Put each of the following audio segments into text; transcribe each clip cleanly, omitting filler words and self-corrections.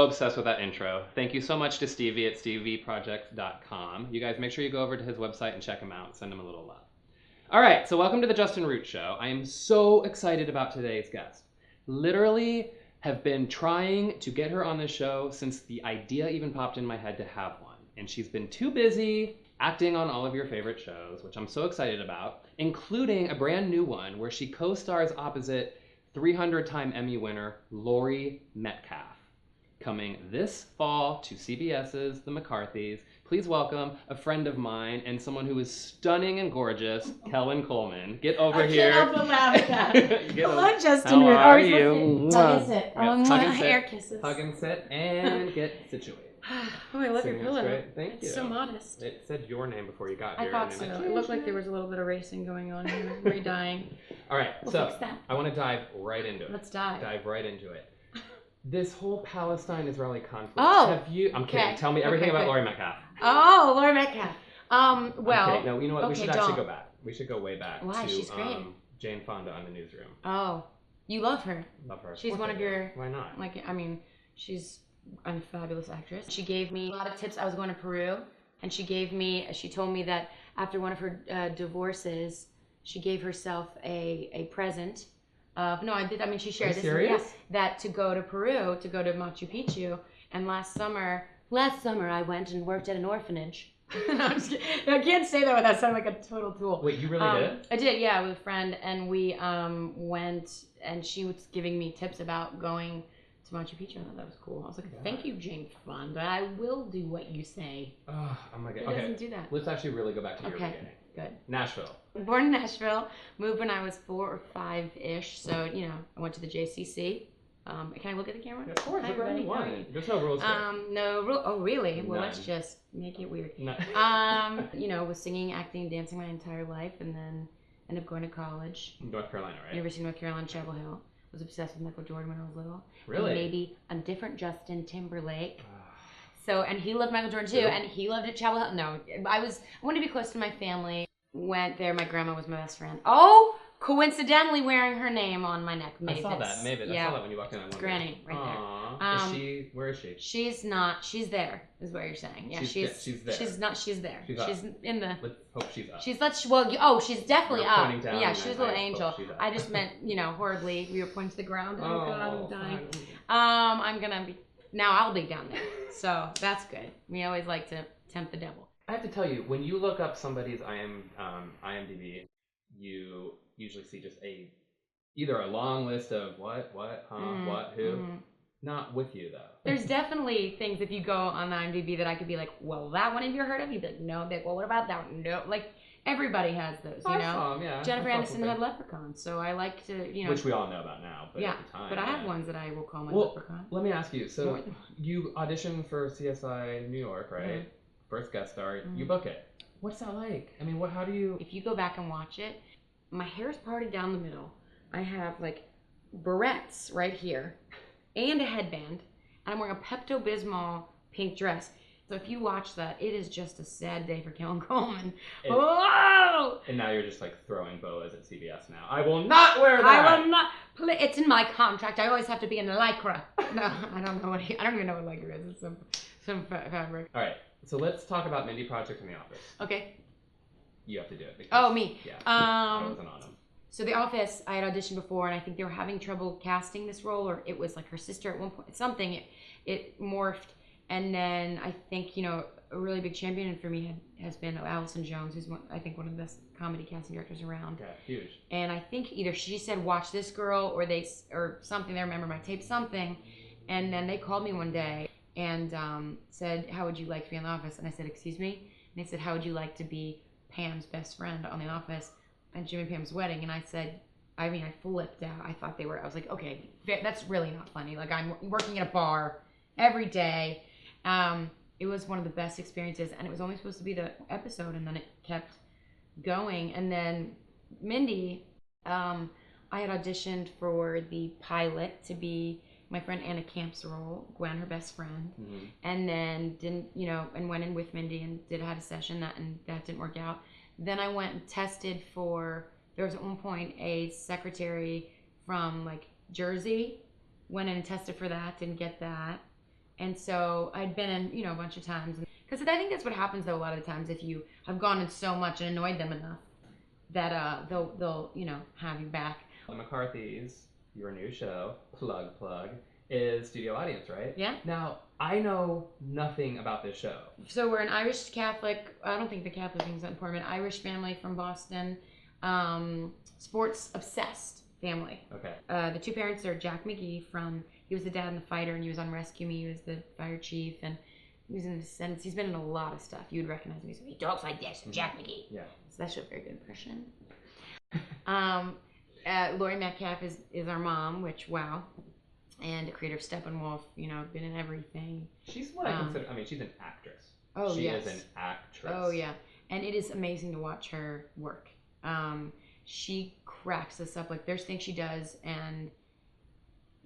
so obsessed with that intro. Thank you so much to Stevie at stevieproject.com. You guys make sure you go over to his website and check him out. Send him a little love. All right, so welcome to the Justin Root Show. I am so excited about today's guest. Literally have been trying to get her on the show since the idea even popped in my head to have one. And she's been too busy acting on all of your favorite shows, which I'm so excited about, including a brand new one where she co-stars opposite 300-time Emmy winner Laurie Metcalf, coming this fall to CBS's The McCarthys. Please welcome a friend of mine and someone who is stunning and gorgeous, Kelen Coleman. Get over here. I can't help but laugh at that. Hello, Justin. How are you? Hug and sit. Hug and sit. Air kisses. Hug and sit and get situated. Oh, I love your Singing is pillow. great. Thank you. It's so modest. It said your name before you got here. I thought so. It looked like there was a little bit of racing going on here. Were you dying? All right, We'll so fix that. I want to dive right into it. Let's dive. Dive right into it. This whole Palestine-Israeli conflict. Oh, Have you? I'm kidding. okay. Tell me everything Okay, about good. Laurie Metcalf. Oh, Laurie Metcalf. Well. Okay, no, you know what? We okay, should actually don't. go back. We should go way back Why? to She's great. Jane Fonda on the Newsroom. Oh, you love her. Love her. She's course one I of do. your. Why not? Like, I mean, she's a fabulous actress. She gave me a lot of tips. I was going to Peru, and she told me that after one of her divorces, she gave herself a present. No, I did. I mean, she shared Are you this. serious? Yeah, that to go to Peru, to go to Machu Picchu. And last summer I went and worked at an orphanage. No, I'm just kidding. I can't say that without sounding like a total tool. Wait, you really did? I did, yeah, with a friend, and we went, and she was giving me tips about going to Machu Picchu. I thought that was cool. I was like, thank you, Jane Fonda. I will do what you say. Oh my god. Who Okay. doesn't do that? Let's actually really go back to your Okay. beginning. Good. Nashville. Born in Nashville, moved when I was 4 or 5-ish. So, you know, I went to the JCC. Can I look at the camera? Yeah, of course, Hi, look whatever you everybody. How are want. There's no rules here. No rule. Oh, really? Well, None. let's just make it weird. No. You know, was singing, acting, dancing my entire life, and then ended up going to college. North Carolina, right? University of North Carolina, Chapel Hill. Was obsessed with Michael Jordan when I was little. Really? And maybe a different Justin Timberlake. So, and he loved Michael Jordan too, Really? and he loved it Chapel Hill. No, I wanted to be close to my family. Went there. My grandma was my best friend. Oh, coincidentally wearing her name on my neck. Mavis. I saw that. Mavis. Yeah. I saw that when you walked in. I wondered. Granny, right there. Aww. Is she? Where is she? She's not. She's there. Is what you're saying? Yeah, She's there. She's not. She's there. She's in the. Let's hope she's up. She's definitely You're up. pointing down Yeah, and she was a then little I angel. hope she's up. I just meant, you know, horribly. We were pointing to the ground. Oh God, I'm dying. fine. I'm gonna be. Now I'll be down there. So that's good. We always like to tempt the devil. I have to tell you, when you look up somebody's IMDb, you usually see just either a long list of what, what, who. Mhm. Not with you though. There's definitely things if you go on the IMDb that I could be like, well, that one have you heard of? You'd be like, no. They'd be like, well, what about that one? No. Like everybody has those, you I know. saw 'em, yeah. Jennifer I saw Aniston something. had Leprechaun, so I like to, you know. Which we all know about now, but yeah, at the time. but I have yeah. ones that I will call my Well, Leprechaun. let me ask you. So More than- you auditioned for CSI New York, right? Mhm. First guest star. Mhm. You book it. What's that like? I mean, how do you? If you go back and watch it, my hair's parted down the middle. I have like barrettes right here and a headband. And I'm wearing a Pepto-Bismol pink dress. So if you watch that, it is just a sad day for Kelen Coleman. Whoa! And now you're just like throwing boas at CBS now. I will not wear that. I will not. It's in my contract. I always have to be in lycra. No, I don't know what. I don't even know what lycra is. It's some fabric. All right. So let's talk about Mindy Project in The Office. Okay. You have to do it. Because, Oh, me. Yeah. I wasn't on them. So The Office, I had auditioned before, and I think they were having trouble casting this role, or it was like her sister at one point. Something. It morphed, and then I think, you know, a really big champion for me has been Allison Jones, who's I think one of the best comedy casting directors around. Yeah, huge. And I think either she said, watch this girl, or something. They remember my tape, something. And then they called me one day and said, how would you like to be on The Office? And I said, excuse me? And they said, how would you like to be Pam's best friend on The Office at Jimmy and Pam's wedding? And I said, I flipped out. I thought I was like, okay, that's really not funny. Like, I'm working at a bar every day. It was one of the best experiences, and it was only supposed to be the episode, and then it kept going. And then Mindy, I had auditioned for the pilot to be my friend Anna Camp's role, Gwen, her best friend, and then went in with Mindy and had a session and that didn't work out. Then I went and tested for. There was at one point a secretary from like Jersey, went in and tested for that, didn't get that. And so I'd been in, you know, a bunch of times. Because I think that's what happens, though, a lot of the times, if you have gone in so much and annoyed them enough that they'll, you know, have you back. The McCarthy's, your new show, plug, is studio audience, right? Yeah. Now, I know nothing about this show. So we're an Irish Catholic, I don't think the Catholic thing's that important, Irish family from Boston, sports obsessed family. Okay. The two parents are Jack McGee he was the dad in The Fighter, and he was on Rescue Me. He was the fire chief, and he was in The Descendants. He's been in a lot of stuff. You would recognize him. He talks like this, Jack McGee. Yeah. So that's a very good impression. Laurie Metcalf is our mom, which, wow. And the creator of Steppenwolf, you know, been in everything. She's what I consider, I mean, she's an actress. Oh, she yes. is an actress. Oh, yeah. And it is amazing to watch her work. She cracks this up. Like, there's things she does, and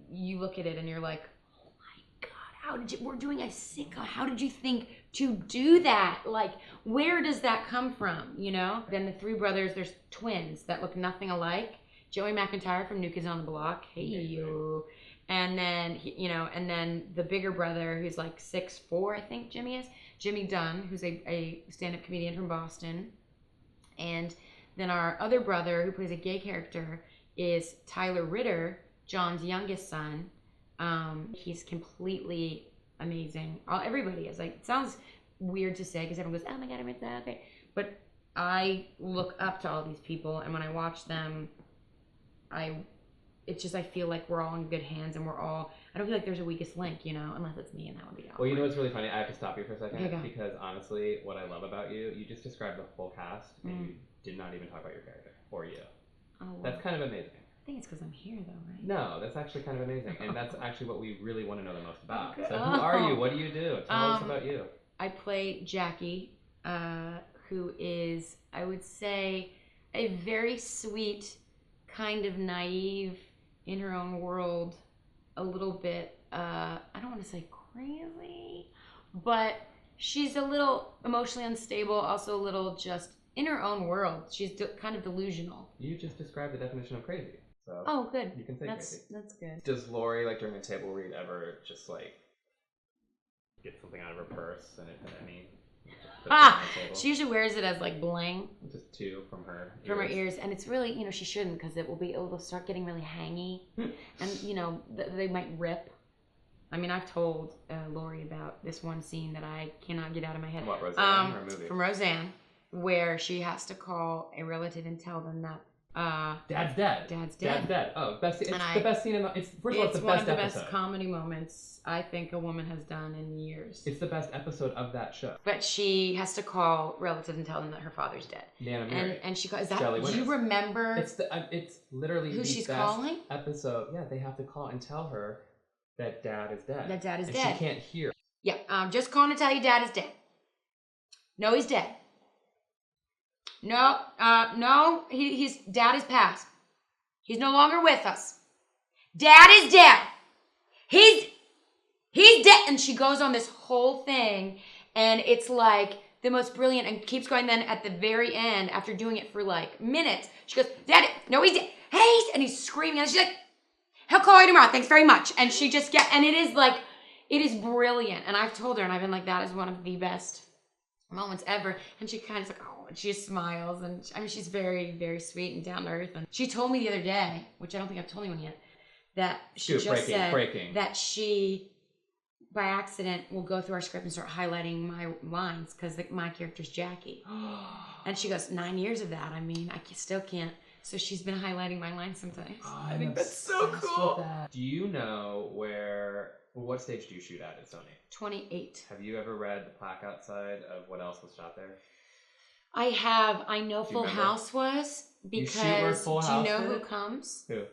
you look at it and you're like, oh my God, we're doing a sitcom. How did you think to do that? Like, where does that come from, you know? Then the three brothers, there's twins that look nothing alike. Joey McIntyre from New Kids on the Block. Hey, you. And then, and then the bigger brother, who's like 6'4", I think Jimmy is. Jimmy Dunn, who's a stand-up comedian from Boston. And then our other brother, who plays a gay character, is Tyler Ritter, John's youngest son. He's completely amazing. Everybody is. Like, it sounds weird to say because everyone goes, oh my God, I meant that. Okay. But I look up to all these people, and when I watch them, I feel like we're all in good hands, and I don't feel like there's a weakest link, you know, unless it's me, and that would be awkward. Well, you know what's really funny? I have to stop you for a second, Okay, because honestly, what I love about you just described the whole cast, and you did not even talk about your character, or you. Oh, well. That's kind of amazing. I think it's because I'm here, though, right? No, that's actually kind of amazing, and that's actually what we really want to know the most about. Okay. So who are you? What do you do? Tell us about you. I play Jackie, who is, I would say, a very sweet, kind of naive, in her own world, a little bit, I don't want to say crazy, but she's a little emotionally unstable, also a little just in her own world. She's kind of delusional. You just described the definition of crazy. So oh, good. You can say crazy. That's good. Does Laurie, like during a table read, ever just like get something out of her purse and she usually wears it as like bling. Just two from her ears. From her ears, and it's really, you know, she shouldn't, because it'll start getting really hangy, and you know they might rip. I mean, I've told Laurie about this one scene that I cannot get out of my head. What, Roseanne or a movie? From Roseanne, where she has to call a relative and tell them that Dad's dead. Dad's dead. Oh, best. It's the best scene in the. It's first of all, it's the best episode. It's one of the best comedy moments I think a woman has done in years. It's the best episode of that show. But she has to call relatives and tell them that her father's dead. Nana Mary. And she calls. Is that? Do you remember? It's literally who the she's best calling. Episode. Yeah, they have to call and tell her that Dad is dead. That Dad is and dead. She can't hear. Yeah. Just calling to tell you Dad is dead. No, he's dead. No. No. He's Dad is passed. He's no longer with us. Dad is dead. He's dead. And she goes on this whole thing, and it's like the most brilliant, and keeps going. Then at the very end, after doing it for like minutes, she goes, Dad, no, he's dead. Hey, and he's screaming, and she's like, he'll call you tomorrow. Thanks very much. And she just and it is brilliant. And I've told her, and I've been like, that is one of the best moments ever. And she kind of like, oh, and she just smiles, and I mean, she's very, very sweet and down to earth. And she told me the other day, which I don't think I've told anyone yet, that she said that she, by accident, will go through our script and start highlighting my lines because my character's Jackie. And she goes, 9 years of that. I mean, I still can't. So she's been highlighting my lines sometimes. Oh, I think that's so cool. Do you know what stage do you shoot at Sony? 28. Have you ever read the plaque outside of what else was shot there? I have. I know Full House was, because do you know who comes? Who?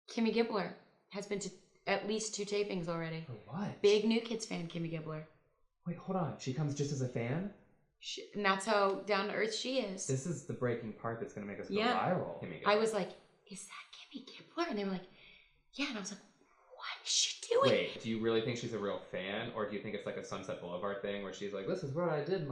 Kimmy Gibbler has been to at least 2 tapings already. For what? Big New Kids fan, Kimmy Gibbler. Wait, hold on. She comes just as a fan? And that's how down to earth she is. This is the breaking part that's going to make us go viral. I was like, is that Kimmy Gibbler? And they were like, yeah. And I was like, what is she doing? Wait, do you really think she's a real fan? Or do you think it's like a Sunset Boulevard thing where she's like, this is where I did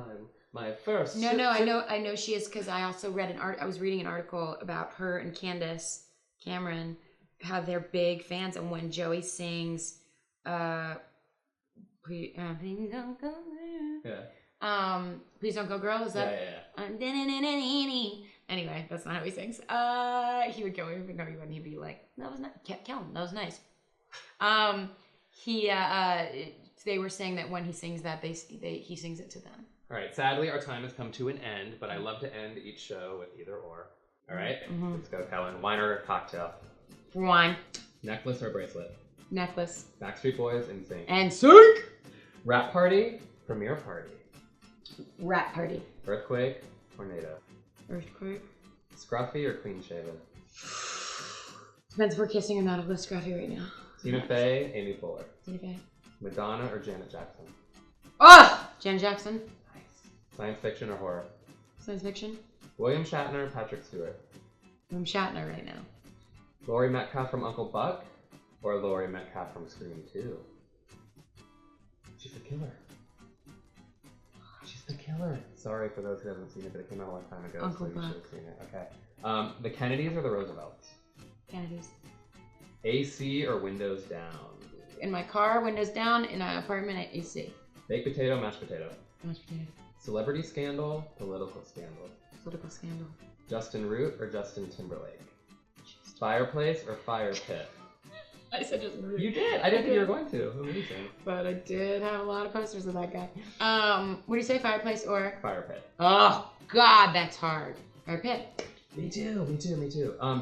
my first... No, I know she is, because I also read I was reading an article about her and Candace Cameron, how they're big fans, and when Joey sings Please don't go there. Yeah. Please don't go, girl. Is that? Yeah. Anyway, that's not how he sings. He would go even though he wouldn't. He'd be like, "That was nice, Kelen. That was nice." They were saying that when he sings that, he sings it to them. All right. Sadly, our time has come to an end, but I love to end each show with either or. All right. Let's go, Kelen. Wine or cocktail? Wine. Necklace or bracelet? Necklace. Backstreet Boys, NSYNC. NSYNC. Rap party, premiere party. Rap party. Earthquake, tornado. Earthquake. Scruffy or clean shaven? Depends if we're kissing or not. I'll go scruffy right now. Tina Fey, Amy Poehler. Tina Fey. Madonna or Janet Jackson? Oh! Janet Jackson. Nice. Science fiction or horror? Science fiction. William Shatner, Patrick Stewart. I'm Shatner right now. Laurie Metcalf from Uncle Buck or Laurie Metcalf from Scream 2? She's the killer. She's the killer. Sorry for those who haven't seen it, but it came out a long time ago, Uncle so you Buck. should have seen it. Okay. The Kennedys or the Roosevelts? Kennedys. AC or windows down? In my car, windows down. In an apartment at AC. Baked potato, mashed potato? Mashed potato. Celebrity scandal, political scandal? Political scandal. Justin Root or Justin Timberlake? Fireplace or fire pit? I said Justin Root. You did. I didn't think you were going to. Amazing. But I did have a lot of posters of that guy. What do you say, fireplace or? Fire pit. Oh, God, that's hard. Fire pit. Me too.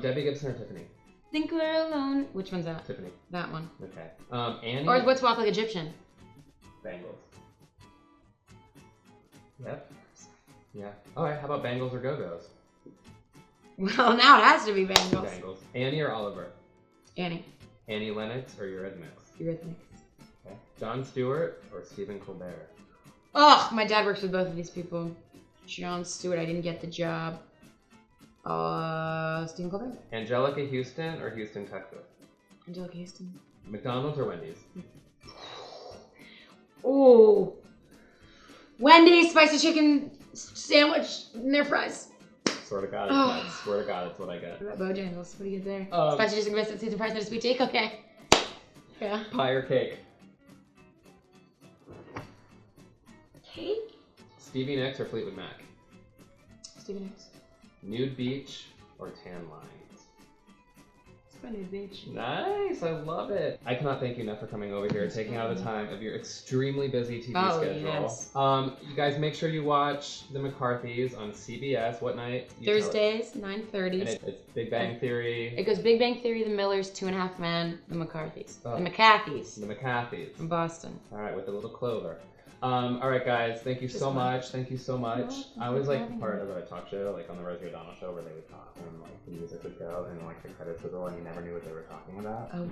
Debbie Gibson or Tiffany? Think we're alone. Which one's that? Tiffany. That one. Okay. Annie. Or what's Walk Like Egyptian? Bangles. Yep. Yeah. All right. How about Bangles or Go-Go's? Well, now it has to be Bangles. Bangles. Annie or Oliver? Annie. Annie Lennox or Eurythmics? Eurythmics. Okay. Jon Stewart or Stephen Colbert? Oh, my dad works with both of these people. Jon Stewart, I didn't get the job. Stephen Colbert. Angelica Houston or Houston, Texas? Angelica Houston. McDonald's or Wendy's? Ooh. Wendy's spicy chicken sandwich and their fries. Swear to God, I swear to God, that's what I get. What about Bojangles? What do you get there? Um, Spicy chicken biscuit, seasoned fries, and a sweet tea? Okay. Yeah. Pie or cake? Cake? Stevie Nicks or Fleetwood Mac? Stevie Nicks. Nude beach or tan lines? It's my nude beach. Nice, I love it. I cannot thank you enough for coming over here, taking out the time of your extremely busy TV schedule. Yes. You guys make sure you watch The McCarthys on CBS. What night? Thursdays, 9:30. And it's Big Bang Theory. It goes Big Bang Theory, The Millers, 2.5 Men, The McCarthys. Oh. The McCarthys. The McCarthys. From Boston. All right, with a little clover. All right, guys. Thank you so much. Thank you so much. I was like part of a talk show, like on the Rosie O'Donnell show, where they would talk and like the music would go and like the credits would roll, and you never knew what they were talking about. Oh.